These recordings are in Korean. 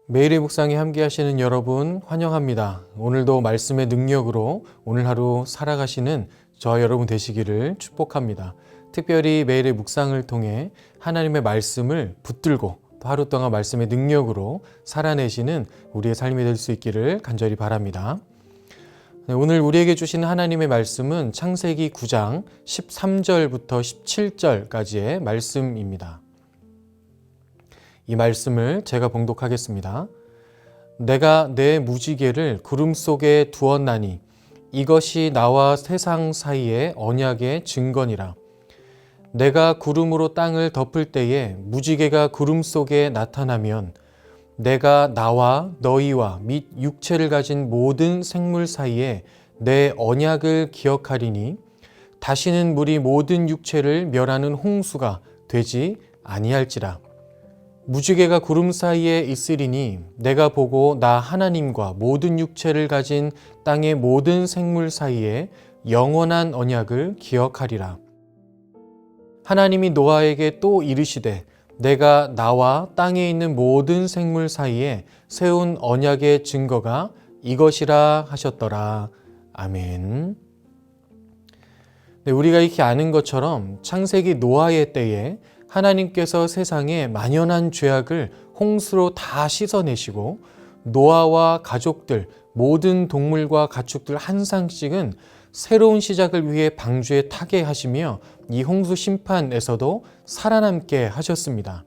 매일의 묵상에 함께 하시는 여러분 환영합니다. 오늘도 말씀의 능력으로 오늘 하루 살아가시는 저와 여러분 되시기를 축복합니다. 특별히 매일의 묵상을 통해 하나님의 말씀을 붙들고 또 하루 동안 말씀의 능력으로 살아내시는 우리의 삶이 될 수 있기를 간절히 바랍니다. 오늘 우리에게 주시는 하나님의 말씀은 창세기 9장 13절부터 17절까지의 말씀입니다. 이 말씀을 제가 봉독하겠습니다. 내가 내 무지개를 구름 속에 두었나니 이것이 나와 세상 사이의 언약의 증거니라. 내가 구름으로 땅을 덮을 때에 무지개가 구름 속에 나타나면 내가 나와 너희와 및 육체를 가진 모든 생물 사이에 내 언약을 기억하리니 다시는 물이 모든 육체를 멸하는 홍수가 되지 아니할지라. 무지개가 구름 사이에 있으리니 내가 보고 나 하나님과 모든 육체를 가진 땅의 모든 생물 사이에 영원한 언약을 기억하리라. 하나님이 노아에게 또 이르시되 내가 나와 땅에 있는 모든 생물 사이에 세운 언약의 증거가 이것이라 하셨더라. 아멘. 네, 우리가 익히 아는 것처럼 창세기 노아의 때에 하나님께서 세상에 만연한 죄악을 홍수로 다 씻어내시고 노아와 가족들, 모든 동물과 가축들 한 쌍씩은 새로운 시작을 위해 방주에 타게 하시며 이 홍수 심판에서도 살아남게 하셨습니다.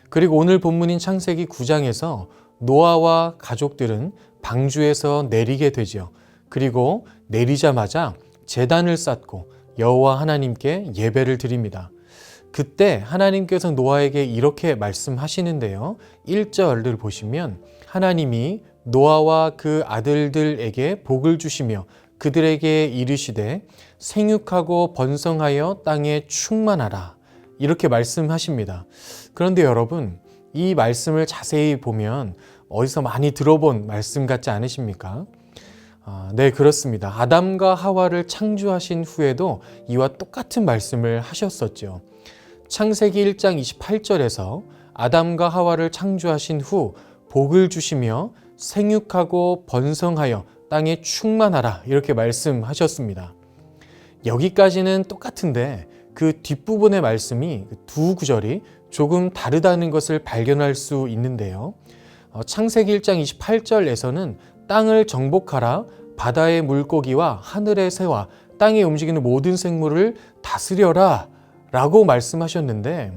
그리고 오늘 본문인 창세기 9장에서 노아와 가족들은 방주에서 내리게 되죠. 그리고 내리자마자 제단을 쌓고 여호와 하나님께 예배를 드립니다. 그때 하나님께서 노아에게 이렇게 말씀하시는데요. 1절을 보시면 하나님이 노아와 그 아들들에게 복을 주시며 그들에게 이르시되 생육하고 번성하여 땅에 충만하라. 이렇게 말씀하십니다. 그런데 여러분, 이 말씀을 자세히 보면 어디서 많이 들어본 말씀 같지 않으십니까? 네, 그렇습니다. 아담과 하와를 창조하신 후에도 이와 똑같은 말씀을 하셨었죠. 창세기 1장 28절에서 아담과 하와를 창조하신 후 복을 주시며 생육하고 번성하여 땅에 충만하라 이렇게 말씀하셨습니다. 여기까지는 똑같은데 그 뒷부분의 말씀이 두 구절이 조금 다르다는 것을 발견할 수 있는데요. 창세기 1장 28절에서는 땅을 정복하라, 바다의 물고기와 하늘의 새와 땅에 움직이는 모든 생물을 다스려라 라고 말씀하셨는데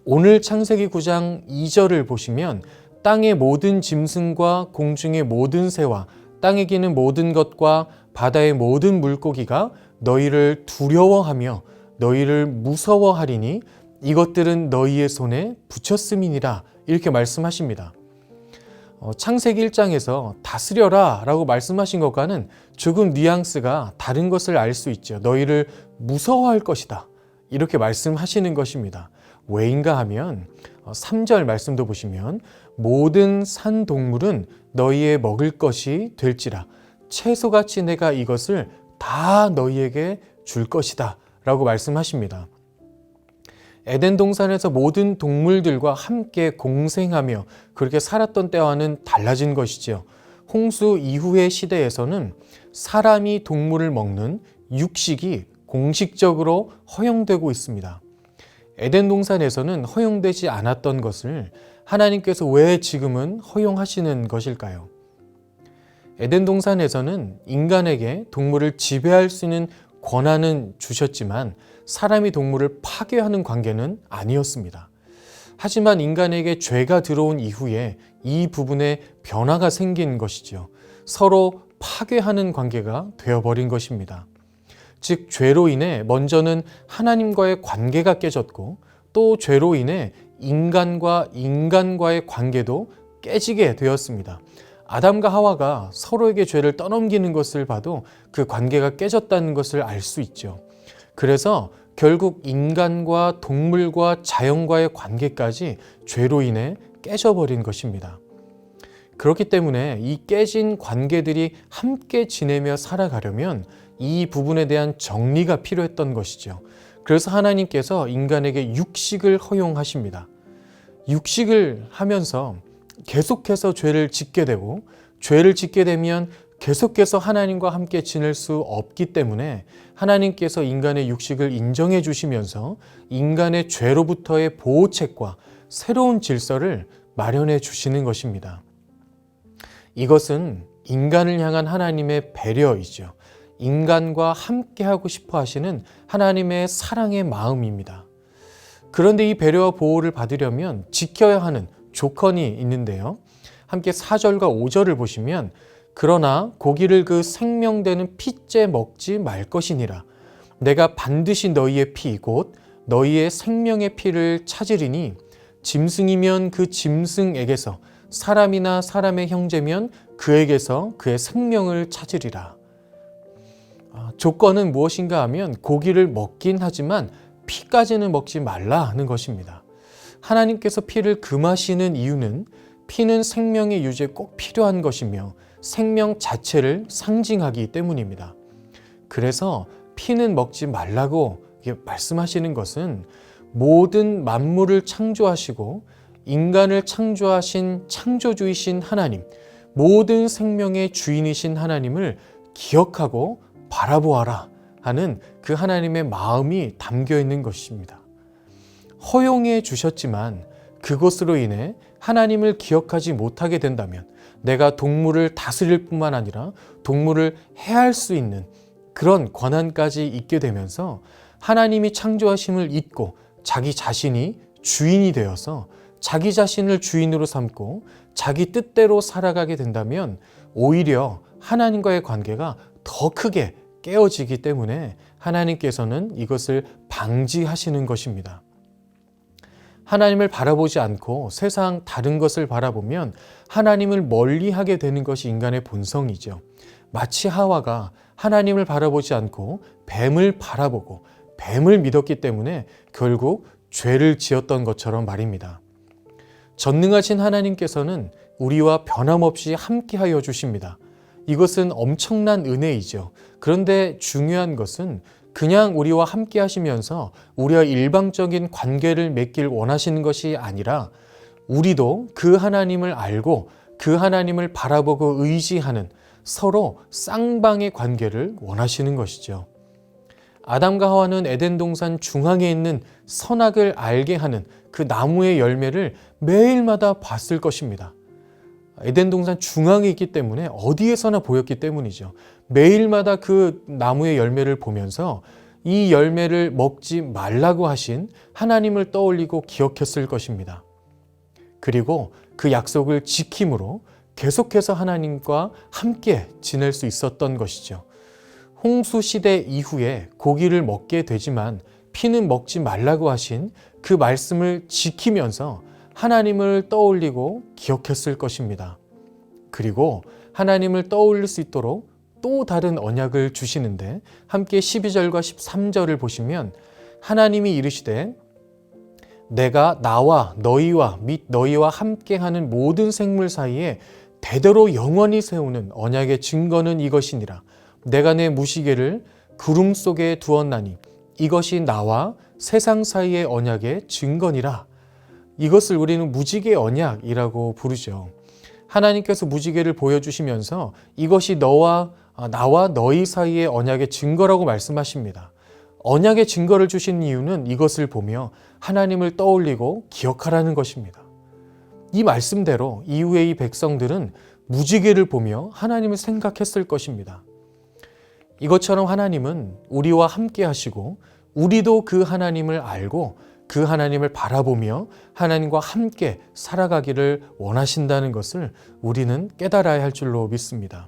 오늘 창세기 9장 2절을 보시면 땅의 모든 짐승과 공중의 모든 새와 땅에 기는 모든 것과 바다의 모든 물고기가 너희를 두려워하며 너희를 무서워하리니 이것들은 너희의 손에 붙였음이니라 이렇게 말씀하십니다. 창세기 1장에서 다스려라 라고 말씀하신 것과는 조금 뉘앙스가 다른 것을 알 수 있죠. 너희를 무서워할 것이다. 이렇게 말씀하시는 것입니다. 왜인가 하면 3절 말씀도 보시면 모든 산 동물은 너희의 먹을 것이 될지라 채소같이 내가 이것을 다 너희에게 줄 것이다 라고 말씀하십니다. 에덴 동산에서 모든 동물들과 함께 공생하며 그렇게 살았던 때와는 달라진 것이죠. 홍수 이후의 시대에서는 사람이 동물을 먹는 육식이 공식적으로 허용되고 있습니다. 에덴 동산에서는 허용되지 않았던 것을 하나님께서 왜 지금은 허용하시는 것일까요? 에덴 동산에서는 인간에게 동물을 지배할 수 있는 권한은 주셨지만 사람이 동물을 파괴하는 관계는 아니었습니다. 하지만 인간에게 죄가 들어온 이후에 이 부분에 변화가 생긴 것이죠. 서로 파괴하는 관계가 되어버린 것입니다. 즉 죄로 인해 먼저는 하나님과의 관계가 깨졌고 또 죄로 인해 인간과 인간과의 관계도 깨지게 되었습니다. 아담과 하와가 서로에게 죄를 떠넘기는 것을 봐도 그 관계가 깨졌다는 것을 알 수 있죠. 그래서 결국 인간과 동물과 자연과의 관계까지 죄로 인해 깨져버린 것입니다. 그렇기 때문에 이 깨진 관계들이 함께 지내며 살아가려면 이 부분에 대한 정리가 필요했던 것이죠. 그래서 하나님께서 인간에게 육식을 허용하십니다. 육식을 하면서 계속해서 죄를 짓게 되고, 죄를 짓게 되면 계속해서 하나님과 함께 지낼 수 없기 때문에 하나님께서 인간의 육식을 인정해 주시면서 인간의 죄로부터의 보호책과 새로운 질서를 마련해 주시는 것입니다. 이것은 인간을 향한 하나님의 배려이죠. 인간과 함께하고 싶어 하시는 하나님의 사랑의 마음입니다. 그런데 이 배려와 보호를 받으려면 지켜야 하는 조건이 있는데요. 함께 4절과 5절을 보시면 그러나 고기를 그 생명되는 피째 먹지 말 것이니라. 내가 반드시 너희의 피 곧 너희의 생명의 피를 찾으리니 짐승이면 그 짐승에게서 사람이나 사람의 형제면 그에게서 그의 생명을 찾으리라. 조건은 무엇인가 하면 고기를 먹긴 하지만 피까지는 먹지 말라 하는 것입니다. 하나님께서 피를 금하시는 이유는 피는 생명의 유지에 꼭 필요한 것이며 생명 자체를 상징하기 때문입니다. 그래서 피는 먹지 말라고 말씀하시는 것은 모든 만물을 창조하시고 인간을 창조하신 창조주이신 하나님, 모든 생명의 주인이신 하나님을 기억하고 바라보아라 하는 그 하나님의 마음이 담겨 있는 것입니다. 허용해 주셨지만 그것으로 인해 하나님을 기억하지 못하게 된다면 내가 동물을 다스릴 뿐만 아니라 동물을 해할 수 있는 그런 권한까지 있게 되면서 하나님이 창조하심을 잊고 자기 자신이 주인이 되어서 자기 자신을 주인으로 삼고 자기 뜻대로 살아가게 된다면 오히려 하나님과의 관계가 더 크게 깨어지기 때문에 하나님께서는 이것을 방지하시는 것입니다. 하나님을 바라보지 않고 세상 다른 것을 바라보면 하나님을 멀리하게 되는 것이 인간의 본성이죠. 마치 하와가 하나님을 바라보지 않고 뱀을 바라보고 뱀을 믿었기 때문에 결국 죄를 지었던 것처럼 말입니다. 전능하신 하나님께서는 우리와 변함없이 함께하여 주십니다. 이것은 엄청난 은혜이죠. 그런데 중요한 것은 그냥 우리와 함께 하시면서 우리와 일방적인 관계를 맺길 원하시는 것이 아니라 우리도 그 하나님을 알고 그 하나님을 바라보고 의지하는 서로 쌍방의 관계를 원하시는 것이죠. 아담과 하와는 에덴 동산 중앙에 있는 선악을 알게 하는 그 나무의 열매를 매일마다 봤을 것입니다. 에덴 동산 중앙에 있기 때문에 어디에서나 보였기 때문이죠. 매일마다 그 나무의 열매를 보면서 이 열매를 먹지 말라고 하신 하나님을 떠올리고 기억했을 것입니다. 그리고 그 약속을 지킴으로 계속해서 하나님과 함께 지낼 수 있었던 것이죠. 홍수 시대 이후에 고기를 먹게 되지만 피는 먹지 말라고 하신 그 말씀을 지키면서 하나님을 떠올리고 기억했을 것입니다. 그리고 하나님을 떠올릴 수 있도록 또 다른 언약을 주시는데 함께 12절과 13절을 보시면 하나님이 이르시되 내가 나와 너희와 및 너희와 함께하는 모든 생물 사이에 대대로 영원히 세우는 언약의 증거는 이것이니라. 내가 내 무시개를 구름 속에 두었나니 이것이 나와 세상 사이의 언약의 증거니라. 이것을 우리는 무지개 언약이라고 부르죠. 하나님께서 무지개를 보여주시면서 이것이 나와 너희 사이의 언약의 증거라고 말씀하십니다. 언약의 증거를 주신 이유는 이것을 보며 하나님을 떠올리고 기억하라는 것입니다. 이 말씀대로 이후에 이 백성들은 무지개를 보며 하나님을 생각했을 것입니다. 이것처럼 하나님은 우리와 함께 하시고 우리도 그 하나님을 알고 그 하나님을 바라보며 하나님과 함께 살아가기를 원하신다는 것을 우리는 깨달아야 할 줄로 믿습니다.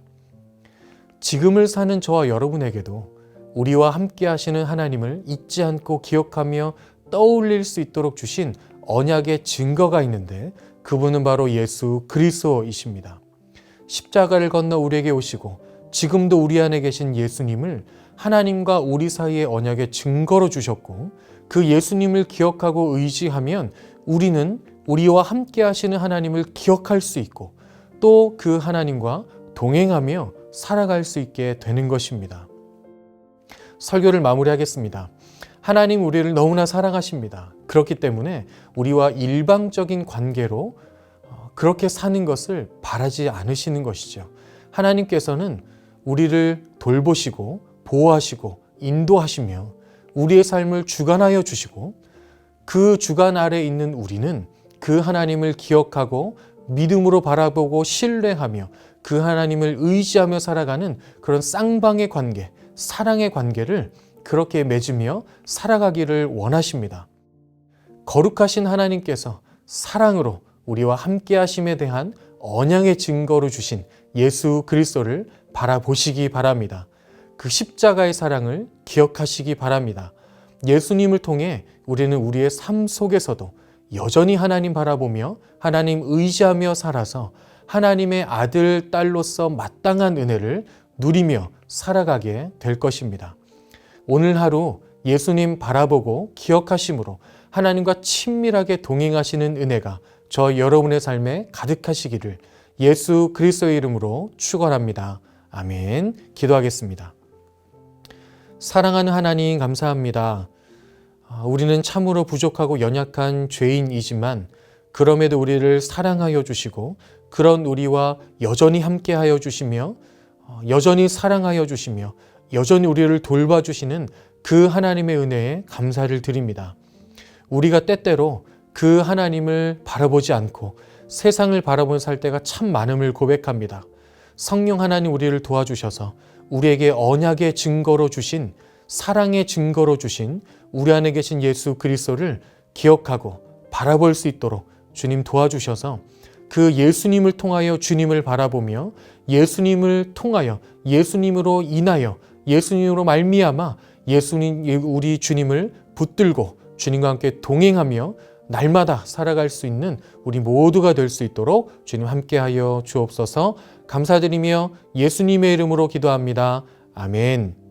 지금을 사는 저와 여러분에게도 우리와 함께 하시는 하나님을 잊지 않고 기억하며 떠올릴 수 있도록 주신 언약의 증거가 있는데 그분은 바로 예수 그리스도이십니다. 십자가를 건너 우리에게 오시고 지금도 우리 안에 계신 예수님을 하나님과 우리 사이의 언약의 증거로 주셨고 그 예수님을 기억하고 의지하면 우리는 우리와 함께 하시는 하나님을 기억할 수 있고 또 그 하나님과 동행하며 살아갈 수 있게 되는 것입니다. 설교를 마무리하겠습니다. 하나님 우리를 너무나 사랑하십니다. 그렇기 때문에 우리와 일방적인 관계로 그렇게 사는 것을 바라지 않으시는 것이죠. 하나님께서는 우리를 돌보시고 보호하시고 인도하시며 우리의 삶을 주관하여 주시고 그 주관 아래 있는 우리는 그 하나님을 기억하고 믿음으로 바라보고 신뢰하며 그 하나님을 의지하며 살아가는 그런 쌍방의 관계, 사랑의 관계를 그렇게 맺으며 살아가기를 원하십니다. 거룩하신 하나님께서 사랑으로 우리와 함께 하심에 대한 언약의 증거로 주신 예수 그리스도를 바라보시기 바랍니다. 그 십자가의 사랑을 기억하시기 바랍니다. 예수님을 통해 우리는 우리의 삶 속에서도 여전히 하나님 바라보며 하나님 의지하며 살아서 하나님의 아들, 딸로서 마땅한 은혜를 누리며 살아가게 될 것입니다. 오늘 하루 예수님 바라보고 기억하심으로 하나님과 친밀하게 동행하시는 은혜가 저 여러분의 삶에 가득하시기를 예수 그리스도의 이름으로 축원합니다. 아멘. 기도하겠습니다. 사랑하는 하나님 감사합니다. 우리는 참으로 부족하고 연약한 죄인이지만 그럼에도 우리를 사랑하여 주시고 그런 우리와 여전히 함께하여 주시며 여전히 사랑하여 주시며 여전히 우리를 돌봐주시는 그 하나님의 은혜에 감사를 드립니다. 우리가 때때로 그 하나님을 바라보지 않고 세상을 바라보며 살 때가 참 많음을 고백합니다. 성령 하나님 우리를 도와주셔서 우리에게 언약의 증거로 주신 사랑의 증거로 주신 우리 안에 계신 예수 그리스도를 기억하고 바라볼 수 있도록 주님 도와주셔서 그 예수님을 통하여 주님을 바라보며 예수님을 통하여 예수님으로 인하여 예수님으로 말미암아 예수님 우리 주님을 붙들고 주님과 함께 동행하며 날마다 살아갈 수 있는 우리 모두가 될 수 있도록 주님 함께하여 주옵소서. 감사드리며 예수님의 이름으로 기도합니다. 아멘.